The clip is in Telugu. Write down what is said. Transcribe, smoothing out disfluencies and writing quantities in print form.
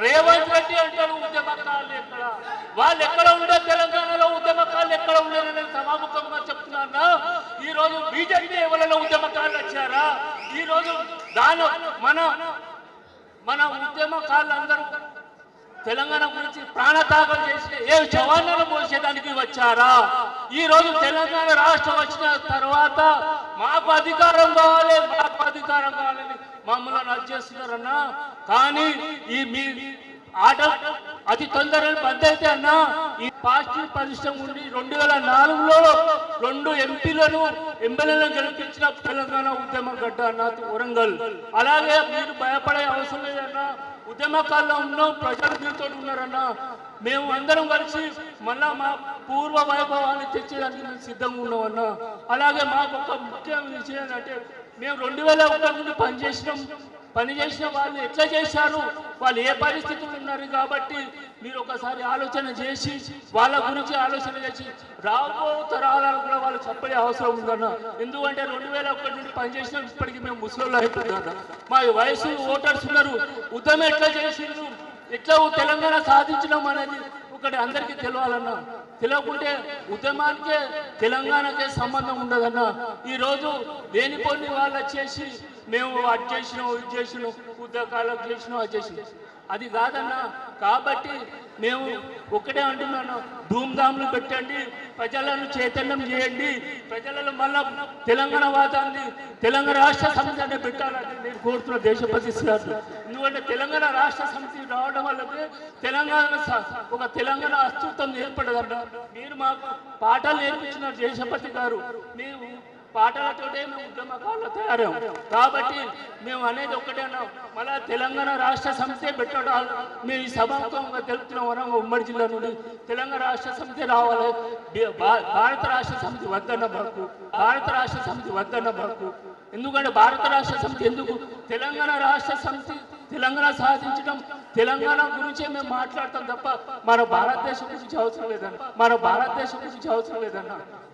రేవంత్ రెడ్డి అంటారు ఉద్యమకారులు ఎక్కడ, వాళ్ళు ఎక్కడ ఉండే తెలంగాణలో ఉద్యమకారులు ఎక్కడ ఉండేరని సమాముఖంగా చెప్తున్నా. ఈ రోజు బీజేపీ ఎవరైనా ఉద్యమకారులు వచ్చారా? ఈ రోజు దాని మన ఉద్యమకారులు అందరూ తెలంగాణ గురించి ప్రాణత్యాగం చేసి ఏ జవాన్లను పోసేదానికి వచ్చారా? ఈ రోజు తెలంగాణ రాష్ట్రం వచ్చిన తర్వాత మాకు అధికారం కావాలని మమ్మల్ని నచ్చేస్తున్నారన్నా. కానీ ఈ మీ ఆర్డర్ అతి తొందరగా బంద్ అయితే అన్నా, ఈ పార్టీ పరిశ్రమ ఉండి 2004లో 2 ఎమ్మెల్యేలను గెలిపించిన తెలంగాణ ఉద్యమ గడ్డ అన్న వరంగల్. అలాగే మీరు భయపడే అవసరం లేదన్నా. ఉద్యమకాల్లో ఉన్నాం, ప్రజలు మీతో ఉన్నారన్నా. మేము అందరం కలిసి మళ్ళా మా పూర్వ వైభవాన్ని తెచ్చేదానికి మేము సిద్ధంగా ఉన్నామన్నా. అలాగే మాకు ఒక ముఖ్య విషయం అంటే, మేము 2001 నుండి పనిచేసిన వాళ్ళు ఎట్లా చేశారు, వాళ్ళు ఏ పరిస్థితులు ఉన్నారు. కాబట్టి మీరు ఒకసారి ఆలోచన చేసి వాళ్ళ గురించి ఆలోచన చేసి రాబో తరాలకు కూడా వాళ్ళు చెప్పడే అవసరం ఉందన్న. ఎందుకంటే 2001 నుండి పనిచేసిన ఇప్పటికీ మేము ముసలోళ్ళు అయిపోతున్నా. మా వయసు ఓటర్స్ ఉన్నారు. ఉద్యమం ఎట్లా చేసిండ్రు, ఎట్లా తెలంగాణ సాధించడం అనేది ఒకటి అందరికీ తెలియాలన్నా. తెలియకుంటే ఉద్యమానికే తెలంగాణకే సంబంధం ఉండదన్నా. ఈరోజు లేనిపోని వాళ్ళు వచ్చేసి మేము అది చేసినాం, ఇది చేసినాం, ఉద్యోగాలకు చేసినాం, అది చేసినాం, అది కాదన్నా. కాబట్టి మేము ఒక్కటే అంటున్నాను, ధూమ్ధాములు పెట్టండి, ప్రజలను చైతన్యం చేయండి. ప్రజలలో మళ్ళా తెలంగాణ వాదాన్ని తెలంగాణ రాష్ట్ర సమితి అంటే పెట్టాలని నేను కోరుతున్న దేశపతి సార్. ఎందుకంటే తెలంగాణ రాష్ట్ర సమితి రావడం వల్లనే ఒక తెలంగాణ అస్తిత్వం ఏర్పడదన్న. మీరు మాకు పాఠాలు నేర్పించిన దేశపతి గారు, మేము పాటలతోటే మేము ఉద్యమకారులు తయారయ్యాం. కాబట్టి మేము అనేది ఒక్కటే అన్నాం, మళ్ళా తెలంగాణ రాష్ట్ర సమితి పెట్టడం మేము ఈ సభాముఖంగా తెలుపుతున్నాం. వరంగల్ ఉమ్మడి జిల్లా నుండి తెలంగాణ రాష్ట్ర సమితి రావాలి. భారత రాష్ట్ర సమితి వద్దన్న బాకు, భారత రాష్ట్ర సమితి వద్దన్న బాకు. ఎందుకంటే భారత రాష్ట్ర సమితి ఎందుకు? తెలంగాణ రాష్ట్ర సమితి తెలంగాణ సాధించడం, తెలంగాణ గురించే మేము మాట్లాడతాం తప్ప మన భారతదేశం గురించి అవసరం లేదన్న.